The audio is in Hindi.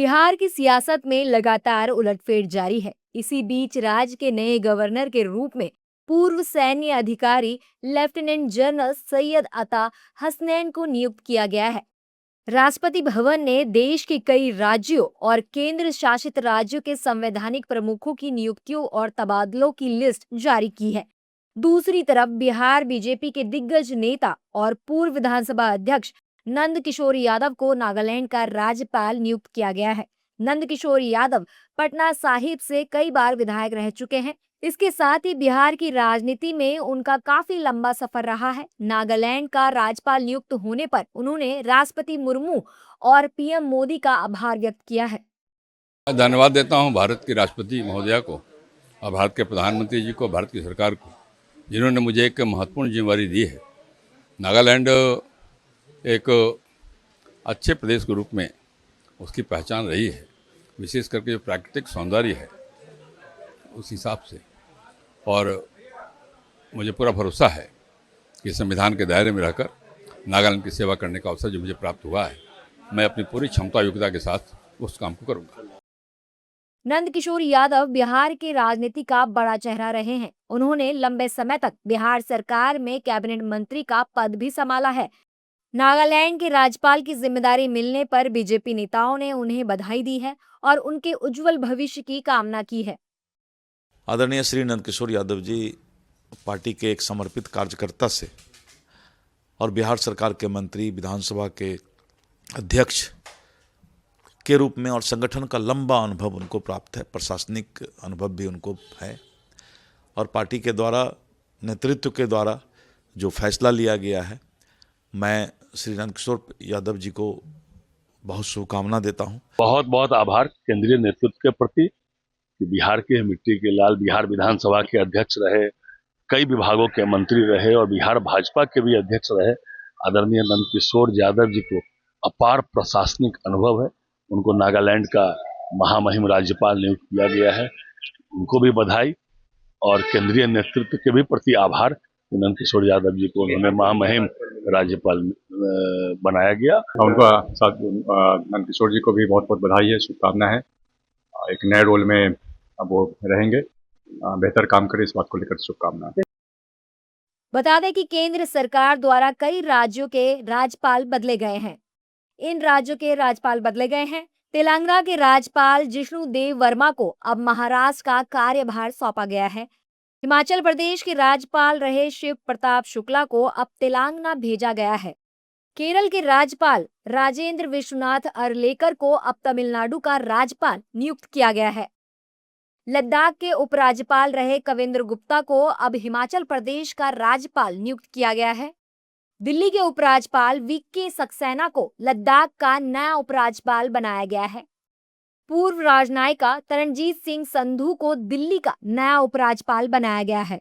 बिहार की सियासत में लगातार उलटफेर जारी है। इसी बीच राज्य के नए गवर्नर के रूप में पूर्व सैन्य अधिकारी लेफ्टिनेंट जनरल सैयद अता हसनैन को नियुक्त किया गया है। राष्ट्रपति भवन ने देश के कई राज्यों और केंद्र शासित राज्यों के संवैधानिक प्रमुखों की नियुक्तियों और तबादलों की लिस्ट जारी की है। दूसरी तरफ बिहार बीजेपी के दिग्गज नेता और पूर्व विधानसभा अध्यक्ष नंद किशोर यादव को नागालैंड का राज्यपाल नियुक्त किया गया है। नंद किशोर यादव पटना साहिब से कई बार विधायक रह चुके हैं। इसके साथ ही बिहार की राजनीति में उनका काफी लंबा सफर रहा है। नागालैंड का राज्यपाल नियुक्त होने पर उन्होंने राष्ट्रपति मुर्मू और पीएम मोदी का आभार व्यक्त किया है। धन्यवाद देता हूं भारत के राष्ट्रपति महोदया को और भारत के प्रधानमंत्री जी को, भारत की सरकार को, जिन्होंने मुझे एक महत्वपूर्ण जिम्मेदारी दी है। नागालैंड एक अच्छे प्रदेश के रूप में उसकी पहचान रही है, विशेष करके जो प्राकृतिक सौंदर्य है उस हिसाब से। और मुझे पूरा भरोसा है कि संविधान के दायरे में रहकर नागालैंड की सेवा करने का अवसर जो मुझे प्राप्त हुआ है, मैं अपनी पूरी क्षमता योग्यता के साथ उस काम को करूँगा। नंद किशोर यादव बिहार की राजनीति का बड़ा चेहरा रहे हैं। उन्होंने लंबे समय तक बिहार सरकार में कैबिनेट मंत्री का पद भी संभाला है। नागालैंड के राज्यपाल की जिम्मेदारी मिलने पर बीजेपी नेताओं ने उन्हें बधाई दी है और उनके उज्जवल भविष्य की कामना की है। आदरणीय श्री नंद किशोर यादव जी पार्टी के एक समर्पित कार्यकर्ता से और बिहार सरकार के मंत्री, विधानसभा के अध्यक्ष के रूप में और संगठन का लंबा अनुभव उनको प्राप्त है, प्रशासनिक अनुभव भी उनको है। और पार्टी के द्वारा, नेतृत्व के द्वारा जो फैसला लिया गया है, मैं श्री नंद किशोर यादव जी को बहुत शुभकामना देता हूं। बहुत बहुत आभार केंद्रीय नेतृत्व के प्रति कि बिहार के मिट्टी के लाल, बिहार विधानसभा के अध्यक्ष रहे, कई विभागों के मंत्री रहे और बिहार भाजपा के भी अध्यक्ष रहे। आदरणीय नंद किशोर यादव जी को अपार प्रशासनिक अनुभव है। उनको नागालैंड का महामहिम राज्यपाल नियुक्त किया गया है, उनको भी बधाई। और केंद्रीय नेतृत्व के भी प्रति आभार कि नंद किशोर यादव जी को उन्होंने महामहिम राज्यपाल बनाया गया। उनका साथ नंद किशोर जी को भी बहुत बहुत बधाई है, शुभकामना है। एक नए रोल में अब वो रहेंगे, बेहतर काम करें, इस बात को लेकर शुभकामना। बता दें कि केंद्र सरकार द्वारा कई राज्यों के राज्यपाल बदले गए हैं। इन राज्यों के राज्यपाल बदले गए हैं। तेलंगाना के राज्यपाल जिष्णु देव वर्मा को अब महाराष्ट्र का कार्यभार सौंपा गया है। हिमाचल प्रदेश के राज्यपाल रहे शिव प्रताप शुक्ला को अब तेलंगाना भेजा गया है। केरल के राज्यपाल राजेंद्र विश्वनाथ अरलेकर को अब तमिलनाडु का राज्यपाल नियुक्त किया गया है। लद्दाख के उपराज्यपाल रहे कविंद्र गुप्ता को अब हिमाचल प्रदेश का राज्यपाल नियुक्त किया गया है। दिल्ली के उपराज्यपाल वीके सक्सेना को लद्दाख का नया उपराज्यपाल बनाया गया है। पूर्व राजनायिका तरनजीत सिंह संधू को दिल्ली का नया उपराज्यपाल बनाया गया है।